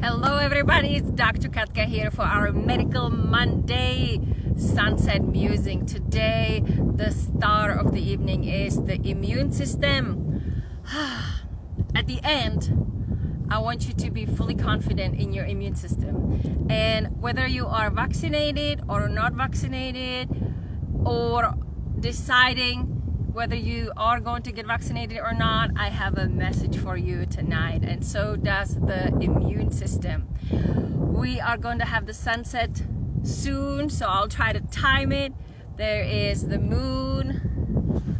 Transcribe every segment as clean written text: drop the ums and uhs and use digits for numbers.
Hello everybody, it's Dr. Katka here for our Medical Monday Sunset Musing. Today, the star of the evening is the immune system. At the end, I want you to be fully confident in your immune system. And whether you are vaccinated or not vaccinated, or deciding whether you are going to get vaccinated or not, I have a message for you tonight, and so does the immune system. We are going to have the sunset soon, so I'll try to time it. There is the moon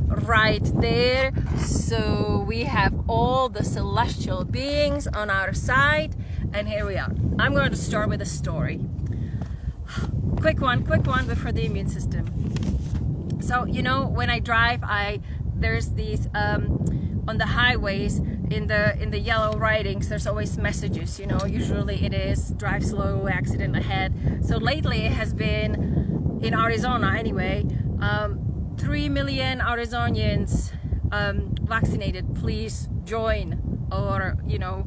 right there, so we have all the celestial beings on our side, and here we are. I'm going to start with a story. Quick one before the immune system. So, you know, when I drive, there's these on the highways in the yellow writings, there's always messages, you know. Usually it is drive slow, accident ahead. So lately it has been in Arizona anyway, 3 million Arizonians vaccinated, please join, or, you know,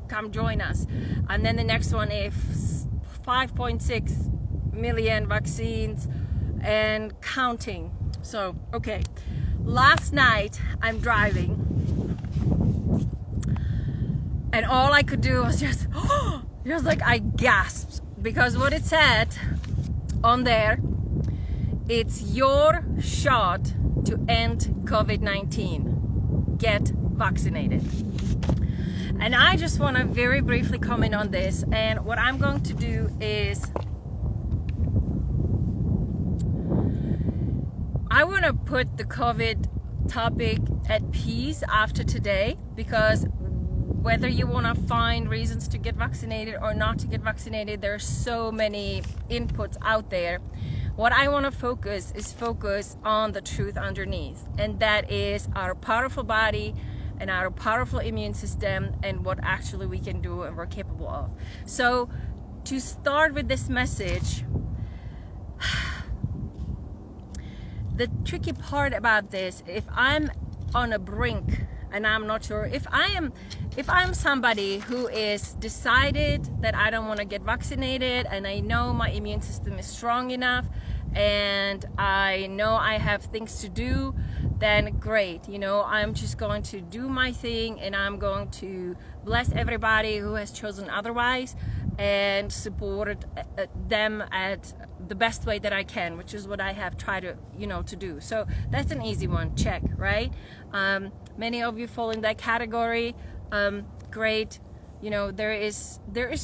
come join us. And then the next one is 5.6 million vaccines and counting. So, okay, last night I'm driving and all I could do was just like I gasped, because what it said on there, it's your shot to end COVID-19. Get vaccinated. And I just want to very briefly comment on this, and what I'm going to do is I want to put the COVID topic at peace after today, because whether you want to find reasons to get vaccinated or not to get vaccinated, there's so many inputs out there. What I want to focus on the truth underneath, and that is our powerful body and our powerful immune system and what actually we can do and we're capable of. So to start with this message, the tricky part about this, if I'm on a brink and I'm not sure, if I'm somebody who is decided that I don't want to get vaccinated, and I know my immune system is strong enough and I know I have things to do, then great, you know, I'm just going to do my thing and I'm going to bless everybody who has chosen otherwise and support them at the best way that I can, which is what I have tried to, you know, to do. So that's an easy one, check, right? Many of you fall in that category. Great, you know, there is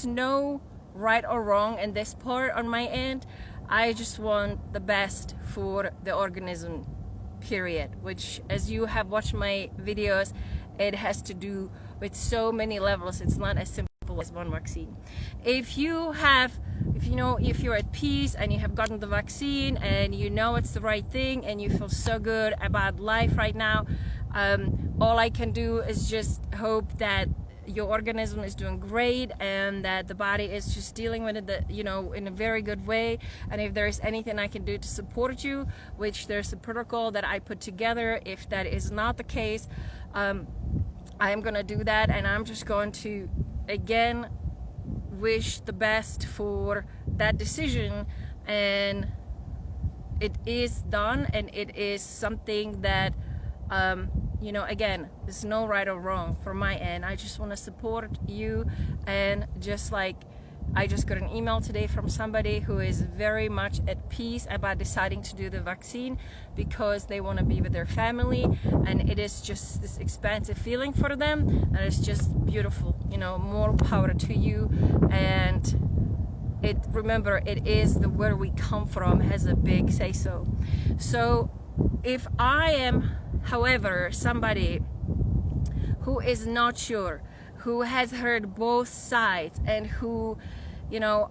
no right or wrong in this part on my end. I just want the best for the organism, period, which, as you have watched my videos, it has to do with so many levels. It's not as simple as one vaccine. If you're at peace and you have gotten the vaccine and you know it's the right thing and you feel so good about life right now, all I can do is just hope that your organism is doing great and that the body is just dealing with it, you know, in a very good way. And if there is anything I can do to support you, which there's a protocol that I put together, if that is not the case, I am going to do that. And I'm just going to again wish the best for that decision, and it is done, and it is something that you know, again, there's no right or wrong from my end. I just want to support you, and just like I just got an email today from somebody who is very much at peace about deciding to do the vaccine because they want to be with their family, and it is just this expansive feeling for them, and it's just beautiful, you know. More power to you. And remember, it is where we come from has a big say so. So if I am, however, somebody who is not sure, who has heard both sides, and who, you know,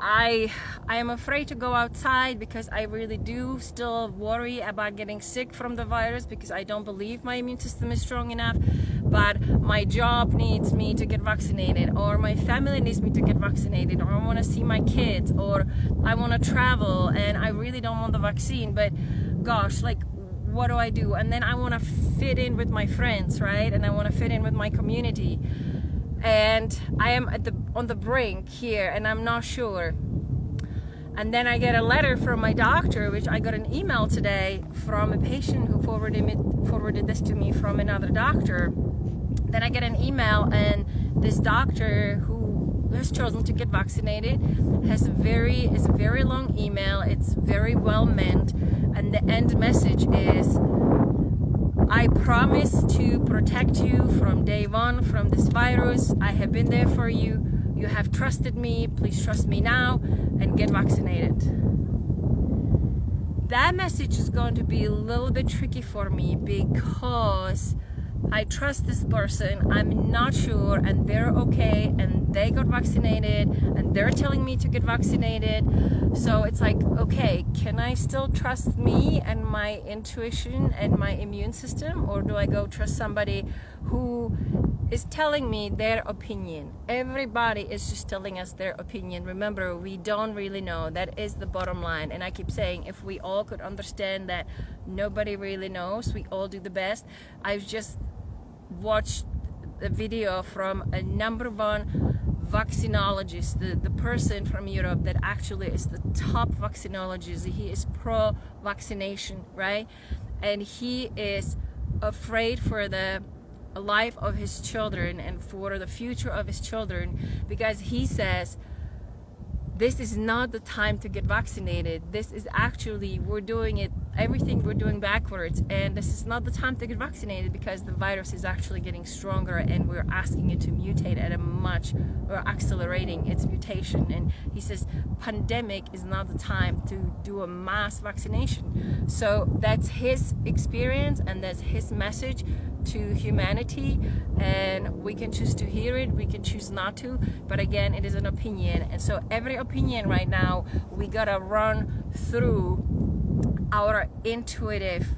I am afraid to go outside because I really do still worry about getting sick from the virus, because I don't believe my immune system is strong enough, but my job needs me to get vaccinated, or my family needs me to get vaccinated, or I want to see my kids, or I want to travel and I really don't want the vaccine, but gosh, like, what do I do? And then I want to fit in with my friends, right? And I want to fit in with my community. and I am on the brink here, and I'm not sure. And then I get a letter from my doctor, which I got an email today from a patient who forwarded this to me from another doctor. Then I get an email, and this doctor who has chosen to get vaccinated is a very long email. It's very well meant, and the end message is, I promise to protect you from day one from this virus. I have been there for you. You have trusted me. Please trust me now and get vaccinated. That message is going to be a little bit tricky for me because I trust this person. I'm not sure, and they're okay, and they got vaccinated, and they're telling me to get vaccinated. So it's like, okay, can I still trust me and my intuition and my immune system, or do I go trust somebody who is telling me their opinion? Everybody is just telling us their opinion. Remember, we don't really know. That is the bottom line. And I keep saying, if we all could understand that nobody really knows, we all do the best. I've just watched a video from a #1 vaccinologist, the person from Europe that actually is the top vaccinologist. He is pro-vaccination, right? And he is afraid for the life of his children and for the future of his children, because he says this is not the time to get vaccinated. This is actually, everything we're doing backwards, and this is not the time to get vaccinated because the virus is actually getting stronger and we're asking it to mutate at we're accelerating its mutation. And he says pandemic is not the time to do a mass vaccination. So that's his experience and that's his message to humanity, and we can choose to hear it, we can choose not to, but again, it is an opinion. And so every opinion right now, we gotta run through our intuitive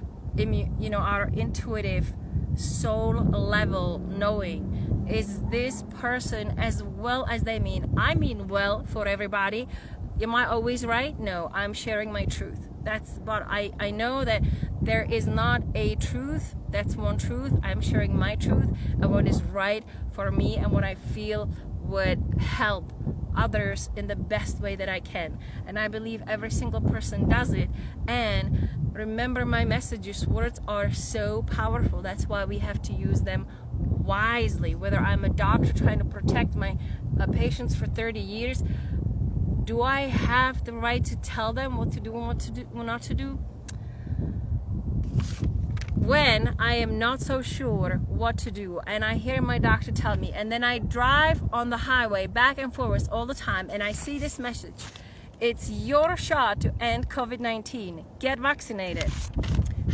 soul level knowing. Is this person as well as they mean? I mean well for everybody. Am I always right? No, I'm sharing my truth. But I know that there is not a truth. That's one truth. I'm sharing my truth and what is right for me and what I feel would help others in the best way that I can. And I believe every single person does it. And remember my messages, words are so powerful. That's why we have to use them wisely. Whether I'm a doctor trying to protect my patients for 30 years, do I have the right to tell them what to do and what not to do? When I am not so sure what to do and I hear my doctor tell me, and then I drive on the highway back and forth all the time and I see this message, it's your shot to end COVID-19, get vaccinated.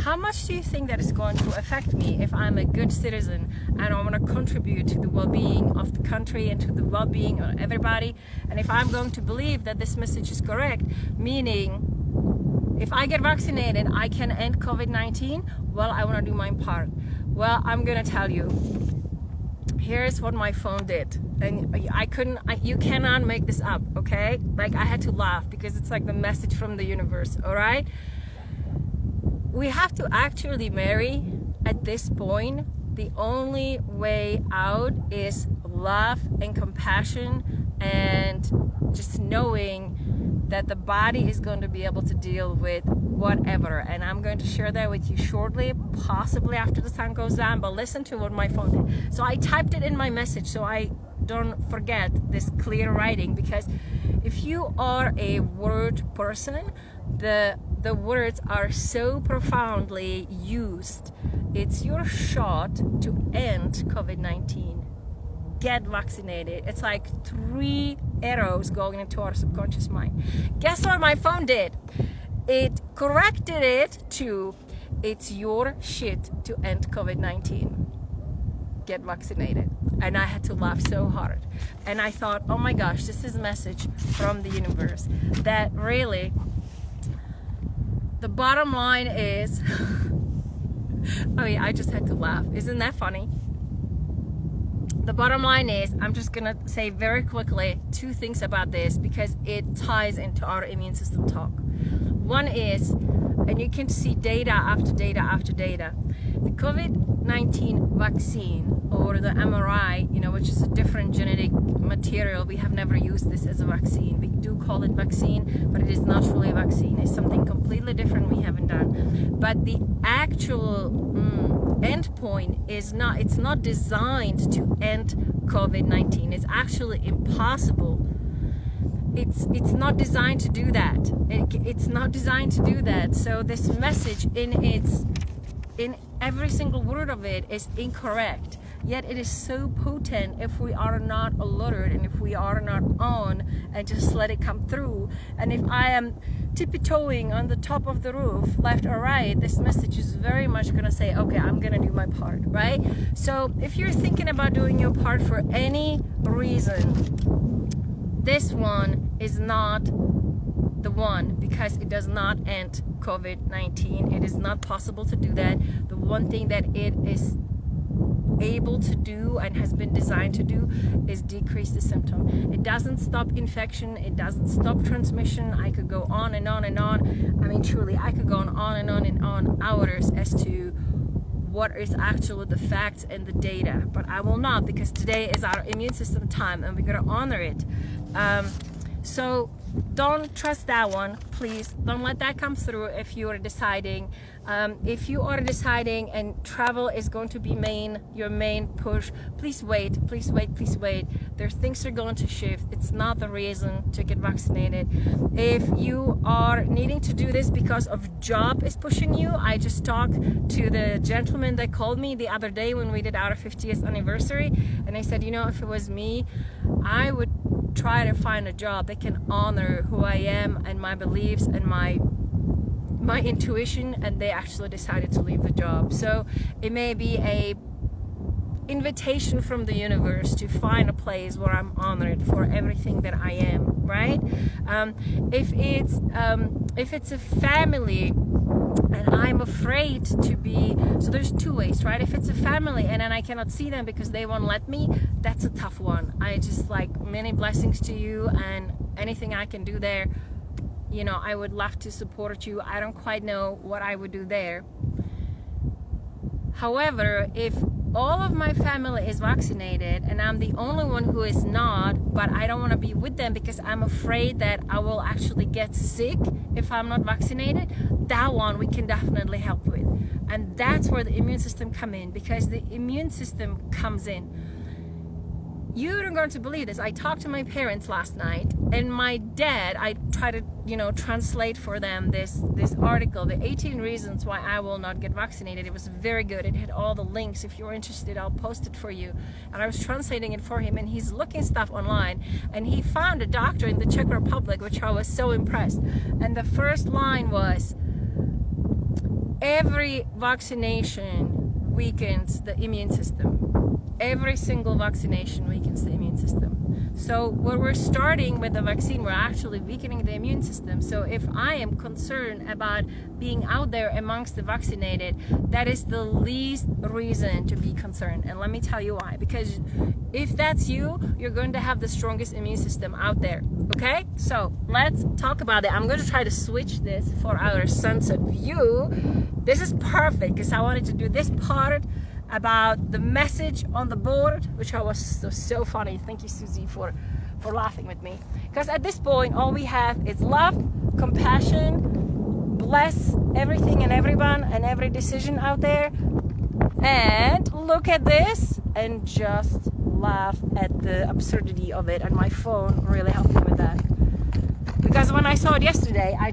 How much do you think that is going to affect me if I'm a good citizen and I want to contribute to the well-being of the country and to the well-being of everybody? And if I'm going to believe that this message is correct, meaning if I get vaccinated, I can end COVID-19, well, I want to do my part. Well, I'm going to tell you. Here's what my phone did. And you cannot make this up, okay? Like, I had to laugh because it's like the message from the universe, all right? We have to actually marry at this point. The only way out is love and compassion and just knowing that the body is going to be able to deal with whatever. And I'm going to share that with you shortly, possibly after the sun goes down, but listen to what my phone did. So I typed it in my message so I don't forget this clear writing, because if you are a word person, the words are so profoundly used. It's your shot to end COVID-19. Get vaccinated. It's like 3 arrows going into our subconscious mind. Guess what my phone did? It corrected it to, it's your shit to end COVID-19. Get vaccinated. And I had to laugh so hard. And I thought, oh my gosh, this is a message from the universe that really, the bottom line is, I mean, I just had to laugh. Isn't that funny? The bottom line is, I'm just gonna say very quickly 2 things about this because it ties into our immune system talk. One is, and you can see data after data after data, the COVID COVID-19 vaccine, or the mRNA, which is a different genetic material. We have never used this as a vaccine. We do call it vaccine, but it is not truly a vaccine. It's something completely different we haven't done. But the actual end point is not, it's not designed to end COVID-19. It's actually impossible. It's not designed to do that. It's not designed to do that. So this message in every single word of it is incorrect. Yet it is so potent if we are not alert and if we are not on and just let it come through. And if I am tippy-toeing on the top of the roof, left or right, this message is very much going to say, okay, I'm going to do my part, right? So if you're thinking about doing your part for any reason, this one is not the one, because it does not end COVID-19. It is not possible to do that. The one thing that it is able to do and has been designed to do is decrease the symptom. It doesn't stop infection. It doesn't stop transmission. I could go on and on and on. I mean, truly, I could go on and on and on hours as to what is actually the facts and the data, but I will not, because today is our immune system time and we're going to honor it. So don't trust that one, please. Don't let that come through if you are deciding. If you are deciding and travel is going to be your main push, please wait, please wait, please wait. There's things are going to shift. It's not the reason to get vaccinated. If you are needing to do this because of job is pushing you, I just talked to the gentleman that called me the other day when we did our 50th anniversary, and I said, if it was me, I would try to find a job that can honor who I am and my beliefs and my intuition, and they actually decided to leave the job. So it may be a invitation from the universe to find a place where I'm honored for everything that I am, right? If it's a family and I'm afraid to be, so there's two ways, right? If it's a family and then I cannot see them because they won't let me, that's a tough one. I just many blessings to you, and anything I can do there, I would love to support you. I don't quite know what I would do there. However, if all of my family is vaccinated and I'm the only one who is not, but I don't want to be with them because I'm afraid that I will actually get sick if I'm not vaccinated, that one we can definitely help with. And that's where the immune system come in, because the immune system comes in. You're not going to believe this. I talked to my parents last night, and my dad, I tried to, translate for them this article, the 18 reasons why I will not get vaccinated. It was very good. It had all the links. If you're interested, I'll post it for you. And I was translating it for him, and he's looking stuff online, and he found a doctor in the Czech Republic, which I was so impressed. And the first line was, every vaccination weakens the immune system. Every single vaccination weakens the immune system. So when we're starting with the vaccine, we're actually weakening the immune system. So if I am concerned about being out there amongst the vaccinated, that is the least reason to be concerned. And let me tell you why. Because if that's you, you're going to have the strongest immune system out there. Okay? So let's talk about it. I'm going to try to switch this for our sunset view. This is perfect because I wanted to do this part about the message on the board, which was so funny. Thank you, Susie, for laughing with me. Because at this point, all we have is love, compassion, bless everything and everyone and every decision out there, and look at this and just laugh at the absurdity of it. And my phone really helped me with that. Because when I saw it yesterday, I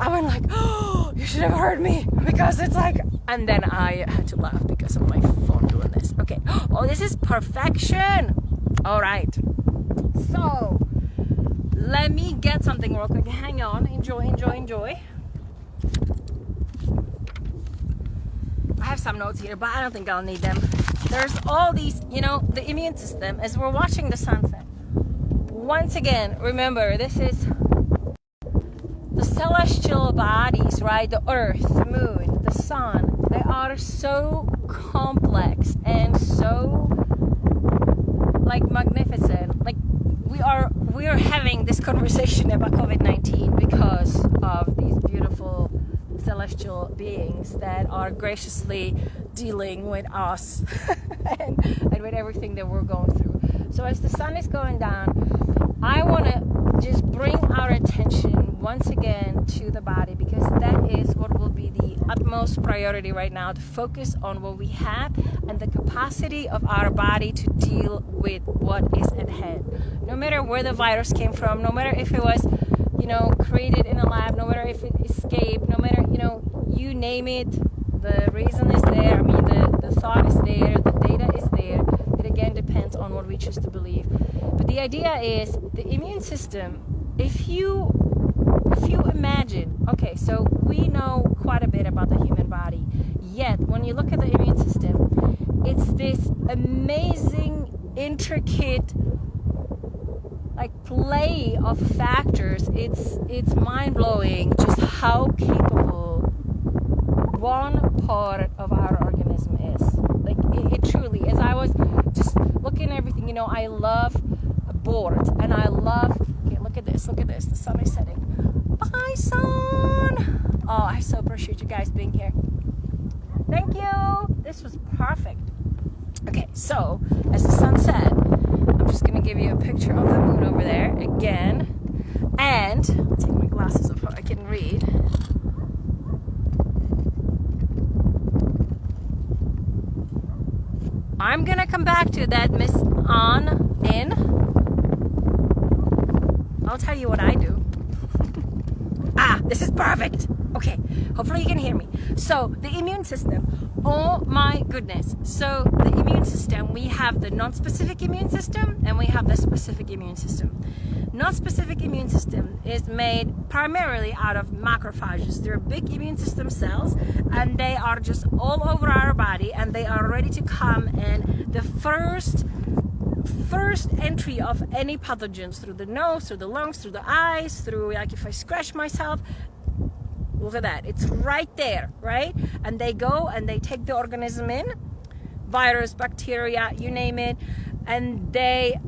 went like, oh, you should have heard me, because it's like, and then I had to laugh because of my phone doing this. Okay, oh, this is perfection. All right, so let me get something real quick. Hang on, enjoy. I have some notes here, but I don't think I'll need them. There's all these, the immune system, as we're watching the sunset. Once again, remember, this is the celestial bodies, right? The earth, the moon, the sun, they are so complex and so magnificent. We are having this conversation about COVID-19 because of these beautiful celestial beings that are graciously dealing with us and with everything that we're going through. So as the sun is going down, I want to just bring our attention once again to the body, because that is what will be the utmost priority right now, to focus on what we have and the capacity of our body to deal with what is at hand. No matter where the virus came from, no matter if it was, created in a lab, no matter if it escaped, no matter, you name it, the reason is there. I mean, the thought is there, the data is there. It again depends on what we choose to believe. But the idea is the immune system, if you imagine, okay, so we know quite a bit about the human body, yet when you look at the immune system, it's this amazing, intricate, play of factors. It's mind-blowing just how capable one part of our organism is. It truly is. I was just looking at everything, I love boards, and I love, look at this, the sun is setting. Bye, sun! Oh, I so appreciate you guys being here. Thank you! This was perfect. Okay, so, as the sun set, I'm just going to give you a picture of the moon over there again. And, I'll take my glasses off so I can read. I'm going to come back to that, Miss On In. I'll tell you what I do. This is perfect. Okay, hopefully you can hear me. So, the immune system. Oh my goodness. So, the immune system, we have the non-specific immune system and we have the specific immune system. Non-specific immune system is made primarily out of macrophages. They're big immune system cells, and they are just all over our body, and they are ready to come, and the first entry of any pathogens through the nose, through the lungs, through the eyes, through, if I scratch myself, look at that, it's right there, right? And they go and they take the organism in, virus, bacteria, you name it, and they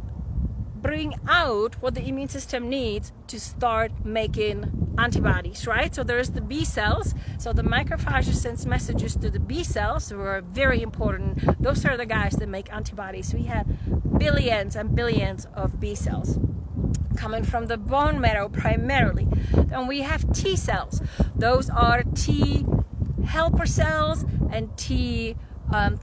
bring out what the immune system needs to start making antibodies, right? So there's the B cells. So the macrophages sends messages to the B cells, who are very important. Those are the guys that make antibodies. We have billions and billions of B cells coming from the bone marrow primarily. And we have T cells. Those are T helper cells and T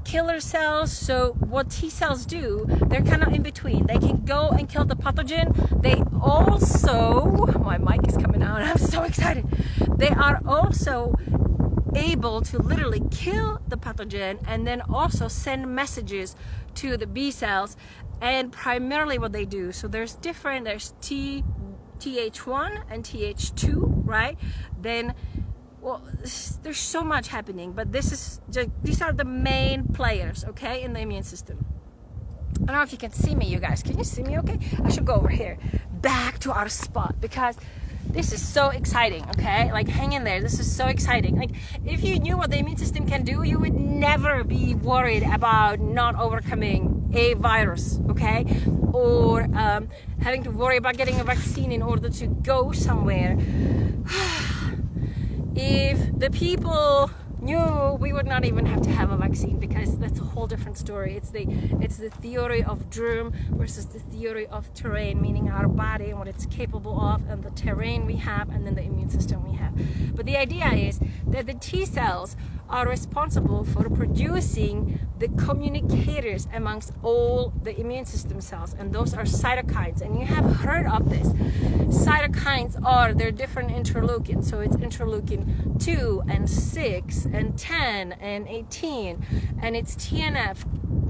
killer cells. So what T cells do, they're kind of in between. They can go and kill the pathogen. They also, my mic is coming out, I'm so excited. They are also able to literally kill the pathogen and then also send messages to the B cells. And primarily what they do, so there's TH1 and TH2, right? Then, well, there's so much happening, but these are the main players, okay, in the immune system. I don't know if you can see me, you guys. Can you see me okay? I should go over here, back to our spot, because this is so exciting, okay? Hang in there. This is so exciting. If you knew what the immune system can do, you would never be worried about not overcoming a virus, okay? Or having to worry about getting a vaccine in order to go somewhere. If the people knew, we would not even have to have a vaccine, because that's a whole different story. It's the theory of germ versus the theory of terrain, meaning our body and what it's capable of, and the terrain we have, and then the immune system we have. But the idea is that the T cells are responsible for producing the communicators amongst all the immune system cells, and those are cytokines. And you have heard of this. Cytokines they're different interleukins. So it's interleukin 2 and 6 and 10 and 18, and it's TNF,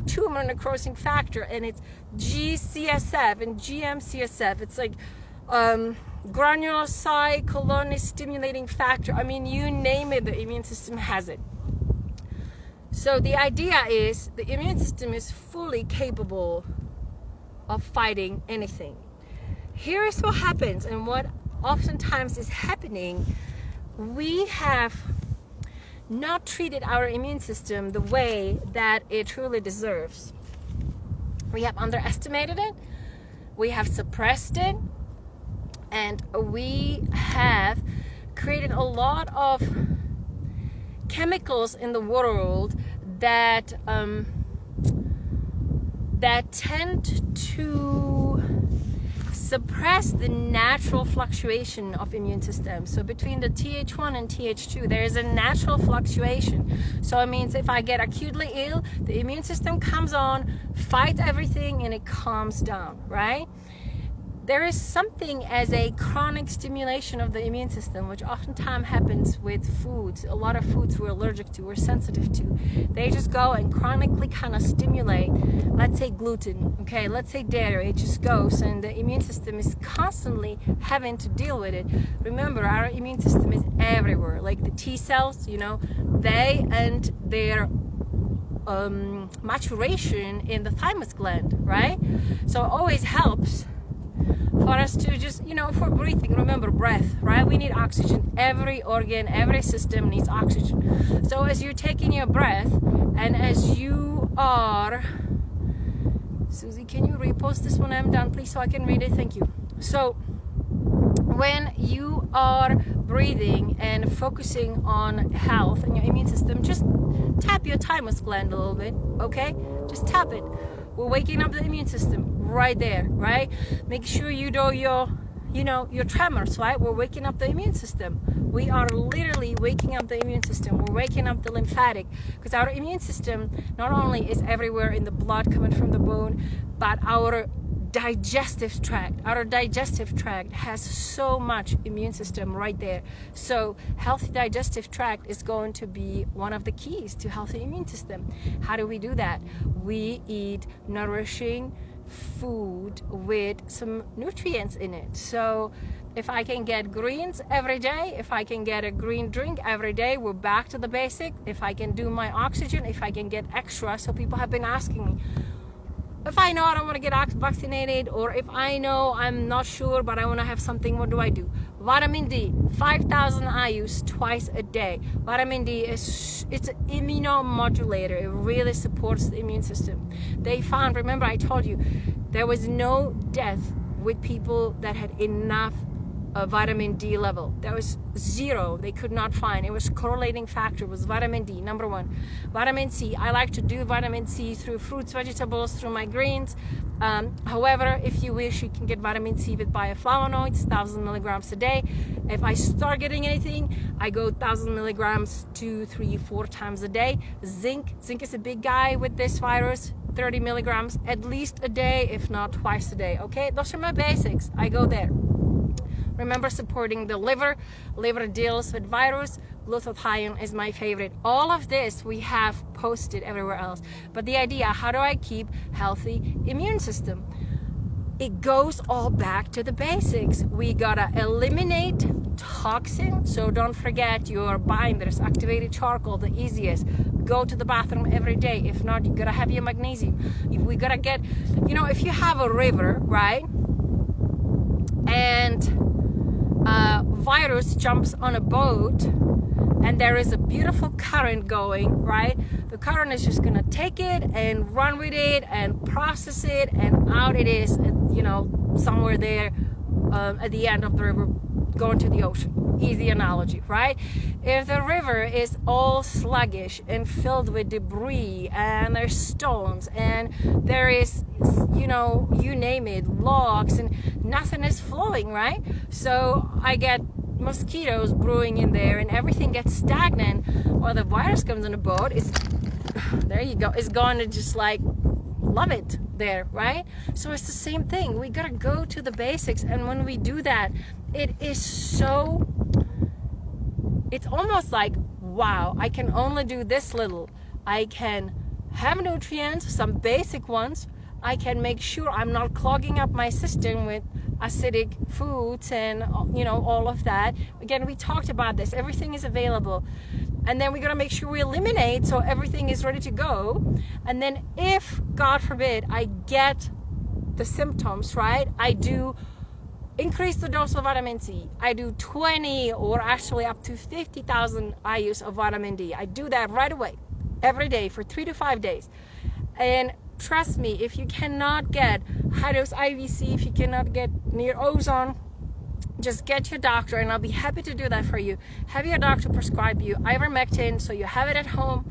tumor necrosis factor, and it's GCSF and GM-CSF. It's granulocyte colony stimulating factor. I mean, you name it, the immune system has it. So the idea is the immune system is fully capable of fighting anything. Here is what happens, and what oftentimes is happening. We have not treated our immune system the way that it truly deserves. We have underestimated it, we have suppressed it, and we have created a lot of chemicals in the world that that tend to suppress the natural fluctuation of immune system. So between the Th1 and Th2, there is a natural fluctuation. So it means if I get acutely ill, the immune system comes on, fights everything, and it calms down, right? There is something as a chronic stimulation of the immune system, which oftentimes happens with foods. A lot of foods we're allergic to, we're sensitive to. They just go and chronically kind of stimulate, let's say gluten, okay, let's say dairy. It just goes, and the immune system is constantly having to deal with it. Remember, our immune system is everywhere. Like the T cells, you know, they and their maturation in the thymus gland, right? So it always helps for us to just, you know, for breathing, remember breath, right? We need oxygen. Every organ, every system needs oxygen. So as you're taking your breath, and as you are, Susie, can you repost this when I'm done, please, so I can read it? Thank you. So when you are breathing and focusing on health and your immune system, just tap your thymus gland a little bit, okay? Just tap it. We're waking up the immune system right there, right? Make sure you do your tremors, right? We're waking up the immune system. We are literally waking up the immune system. We're waking up the lymphatic, because our immune system not only is everywhere in the blood coming from the bone, but our digestive tract has so much immune system right there. So healthy digestive tract is going to be one of the keys to healthy immune system. How do we do that? We eat nourishing food with some nutrients in it. So if I can get greens every day, if I can get a green drink every day, we're back to the basic. If I can do my oxygen, if I can get extra. So people have been asking me, if I know I don't want to get vaccinated, or if I know I'm not sure but I want to have something, what do I do? Vitamin D, 5,000 IUs twice a day. Vitamin D it's an immunomodulator. It really supports the immune system. They found, remember I told you, there was no death with people that had enough vitamin D level. That was zero. They could not find. It was correlating factor was vitamin D, number one. Vitamin C, I like to do vitamin C through fruits, vegetables, through my greens. However, if you wish, you can get vitamin C with bioflavonoids, 1,000 milligrams a day. If I start getting anything, I go 1,000 milligrams 2, 3, 4 times a day. Zinc is a big guy with this virus. 30 milligrams at least a day, if not twice a day. Okay, those are my basics. I go there. Remember, supporting the liver. Liver deals with virus. Glutathione is my favorite. All of this we have posted everywhere else. But the idea, how do I keep healthy immune system? It goes all back to the basics. We gotta eliminate toxin. So don't forget your binders, activated charcoal, the easiest. Go to the bathroom every day. If not, you gotta have your magnesium. We gotta get, if you have a river, right? And virus jumps on a boat and there is a beautiful current going, right? The current is just gonna take it and run with it and process it, and out it is, somewhere there at the end of the river, going to the ocean. Easy analogy, right? If the river is all sluggish and filled with debris and there's stones and there is, you name it, logs, and nothing is flowing, right? So I get mosquitoes brewing in there and everything gets stagnant. Or the virus comes on the boat, there you go, it's going to just like love it there, right? So it's the same thing. We gotta go to the basics, and when we do that, it's almost like, wow, I can only do this little. I can have nutrients, some basic ones. I can make sure I'm not clogging up my system with acidic foods and all of that. Again, we talked about this. Everything is available. And then we got to make sure we eliminate so everything is ready to go. And then if, God forbid, I get the symptoms, right? I do increase the dose of vitamin C. I do 20 or actually up to 50,000 IUs of vitamin D. I do that right away, every day for 3 to 5 days. And trust me, if you cannot get high dose IVC, if you cannot get near ozone, just get your doctor, and I'll be happy to do that for you. Have your doctor prescribe you ivermectin, so you have it at home.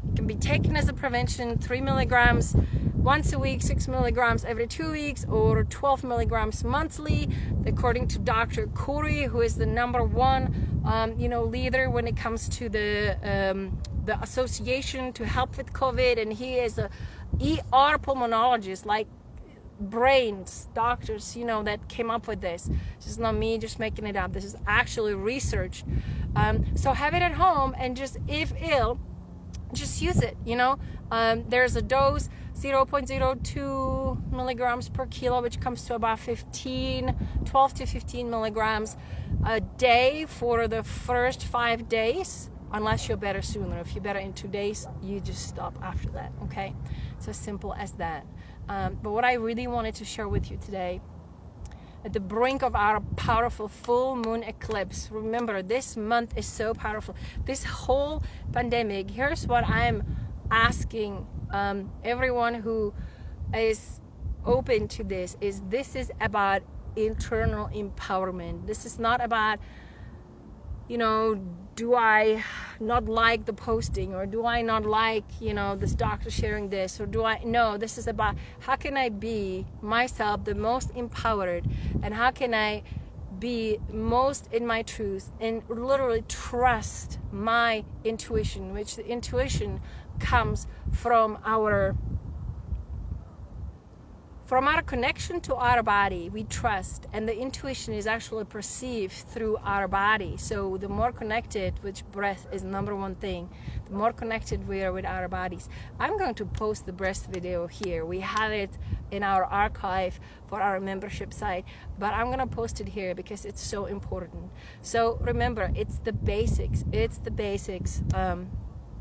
It can be taken as a prevention, 3 milligrams once a week, 6 milligrams every 2 weeks, or 12 milligrams monthly, according to Dr. Corey, who is the #1 leader when it comes to the association to help with COVID, and he is a ER pulmonologist, like brains, doctors, that came up with this. This is not me just making it up. This is actually researched. So have it at home, and just, if ill, just use it. There's a dose, 0.02 milligrams per kilo, which comes to about 12 to 15 milligrams a day for the first 5 days, unless you're better sooner. If you're better in 2 days, you just stop after that. Okay, it's as simple as that. But what I really wanted to share with you today, at the brink of our powerful full moon eclipse, remember, this month is so powerful. This whole pandemic, here's what I'm asking everyone who is open to this is about internal empowerment. This is not about, do I not like the posting, or do I not like, this doctor sharing this, or this is about how can I be myself the most empowered, and how can I be most in my truth, and literally trust my intuition, which the intuition comes from our connection to our body. We trust, and the intuition is actually perceived through our body. So the more connected, which breath is #1 thing, the more connected we are with our bodies. I'm going to post the breath video here. We have it in our archive for our membership site, but I'm going to post it here because it's so important. So remember, it's the basics.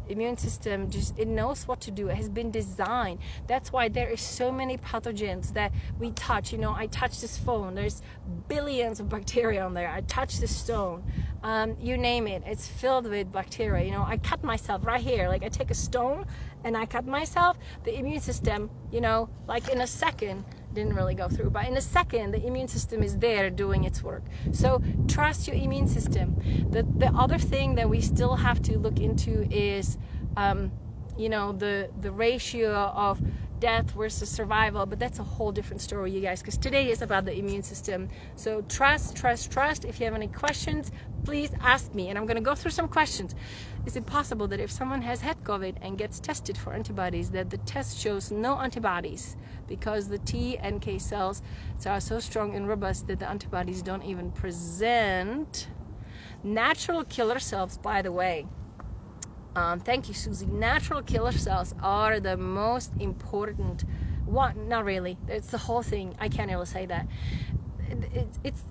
Immune system, it knows what to do. It has been designed. That's why there is so many pathogens that we touch. I touch this phone, there's billions of bacteria on there. I touch this stone, you name it, it's filled with bacteria. I cut myself right here, like I take a stone and I cut myself. The immune system, like in a second, didn't really go through, but in a second the immune system is there doing its work. So trust your immune system. The other thing that we still have to look into is the ratio of death versus survival, but that's a whole different story, you guys, because today is about the immune system. So trust. If you have any questions, please ask me, and I'm going to go through some questions. Is it possible that if someone has had COVID and gets tested for antibodies, that the test shows no antibodies because the T and K cells are so strong and robust that the antibodies don't even present? Natural killer cells, by the way, thank you, Susie. Natural killer cells are the most important one. Not really. It's the whole thing. I can't really say that.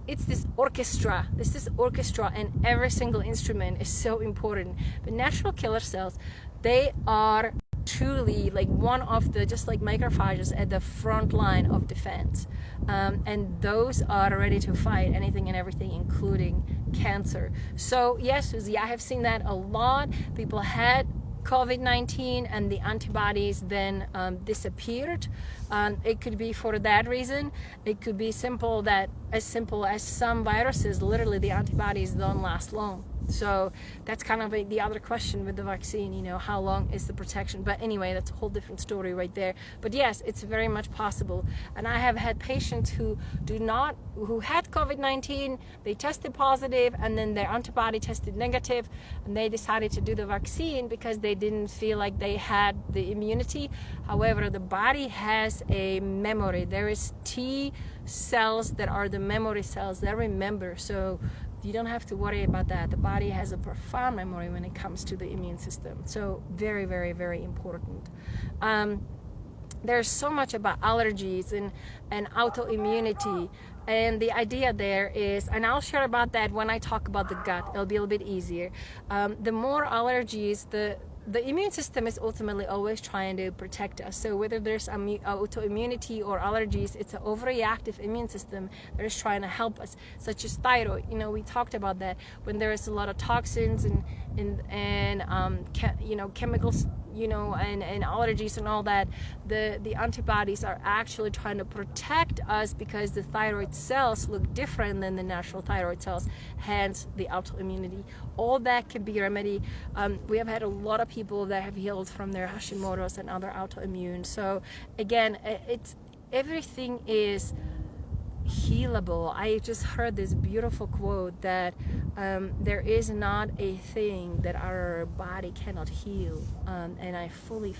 It's this orchestra. This is orchestra, and every single instrument is so important. But natural killer cells, they are truly like one of the, just like macrophages, at the front line of defense, and those are ready to fight anything and everything, including cancer. So yes, Susie, I have seen that a lot. People had COVID-19 and the antibodies then disappeared. It could be for that reason. It could be as simple as some viruses, literally the antibodies don't last long. So that's kind of the other question with the vaccine, how long is the protection? But anyway, that's a whole different story right there. But yes, it's very much possible. And I have had patients who had COVID-19, they tested positive, and then their antibody tested negative, and they decided to do the vaccine because they didn't feel like they had the immunity. However, the body has a memory. There is T cells that are the memory cells that remember. So you don't have to worry about that. The body has a profound memory when it comes to the immune system. So very, very, very important. There's so much about allergies and autoimmunity. And the idea there is, and I'll share about that when I talk about the gut. It'll be a little bit easier. The more allergies, the immune system is ultimately always trying to protect us. So whether there's autoimmunity or allergies, it's an overreactive immune system that is trying to help us, such as thyroid. We talked about that. When there is a lot of toxins and chemicals, you know, and allergies and all that, the antibodies are actually trying to protect us because the thyroid cells look different than the natural thyroid cells, hence the autoimmunity. All that can be remedied. We have had a lot of people that have healed from their Hashimoto's and other autoimmune. So again, everything is healable. I just heard this beautiful quote that there is not a thing that our body cannot heal, and I fully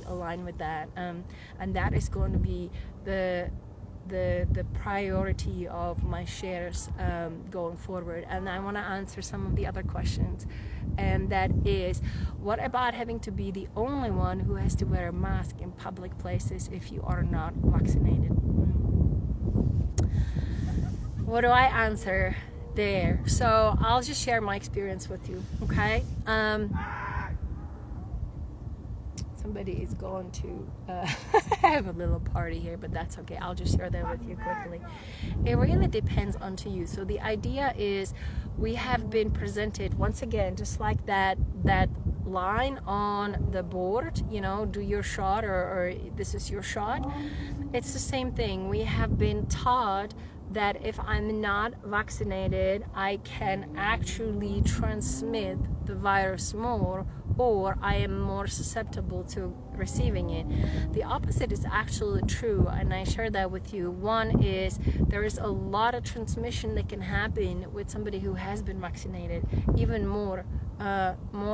align with that, and that is going to be the priority of my shares going forward. And I want to answer some of the other questions, and that is, what about having to be the only one who has to wear a mask in public places if you are not vaccinated? What do I answer there? So I'll just share my experience with you, okay? Somebody is going to have a little party here, but that's okay. I'll just share that with you quickly. It really depends on to you. So the idea is, we have been presented, once again, just like that line on the board, you know, do your shot, or this is your shot. It's the same thing. We have been taught that if I'm not vaccinated, I can actually transmit the virus more, or I am more susceptible to receiving it. The opposite is actually true, and I share that with you. One is, there is a lot of transmission that can happen with somebody who has been vaccinated, even more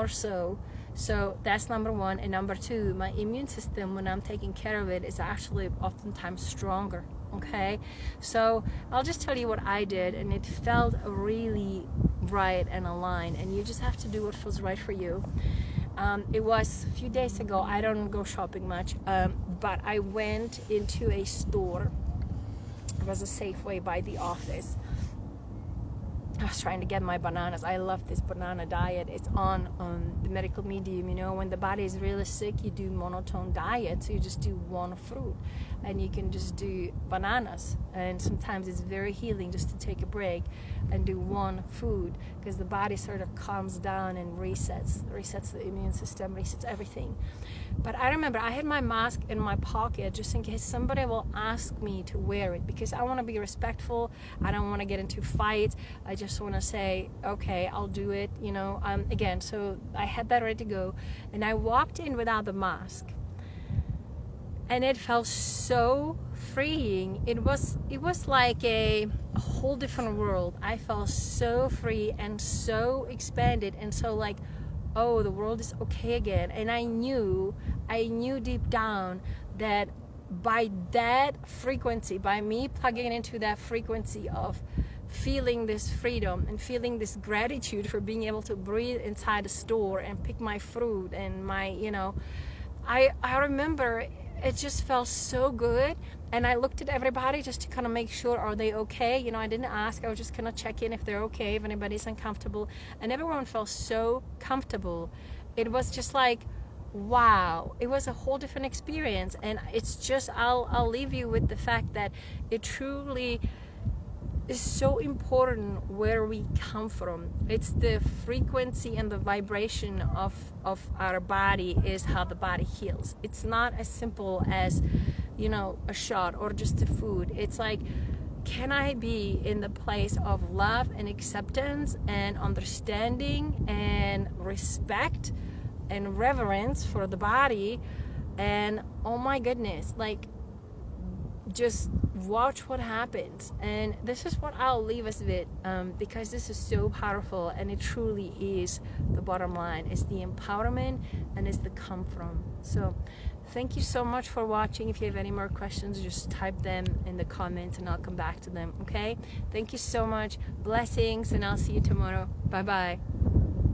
so. So that's number one. And number two, my immune system, when I'm taking care of it, is actually oftentimes stronger. Okay, so I'll just tell you what I did, and it felt really right and aligned, and you just have to do what feels right for you. It was a few days ago. I don't go shopping much, but I went into a store. It was a Safeway by the office. I was trying to get my bananas. I love this banana diet. It's on the medical medium. You know, when the body is really sick, you do monotone diet. So you just do one fruit, and you can just do bananas. And sometimes it's very healing just to take a break and do one food, because the body sort of calms down and resets the immune system, resets everything. But I remember I had my mask in my pocket just in case somebody will ask me to wear it, because I want to be respectful. I don't want to get into fights. I just want to say, okay, I'll do it, you know. Again, so I had that ready to go, and I walked in without the mask, and it felt so freeing. It was like a whole different world. I felt so free and so expanded, and so like, oh, the world is okay again. And I knew deep down that by that frequency, by me plugging into that frequency of feeling this freedom and feeling this gratitude for being able to breathe inside a store and pick my fruit and my, you know, I remember it just felt so good. And I looked at everybody just to kind of make sure, are they okay? You know, I didn't ask. I was just kind of check in if they're okay, if anybody's uncomfortable. And everyone felt so comfortable. It was just like, wow. It was a whole different experience. And it's just, I'll leave you with the fact that it truly is so important where we come from. It's the frequency and the vibration of our body is how the body heals. It's not as simple as, you know, a shot or just a food. It's like, can I be in the place of love and acceptance and understanding and respect and reverence for the body? And oh my goodness, like, just watch what happens. And this is what I'll leave us with, because this is so powerful, and it truly is the bottom line. It's the empowerment and it's the come from. So thank you so much for watching. If you have any more questions, just type them in the comments and I'll come back to them. Okay, thank you so much. Blessings, and I'll see you tomorrow. Bye bye.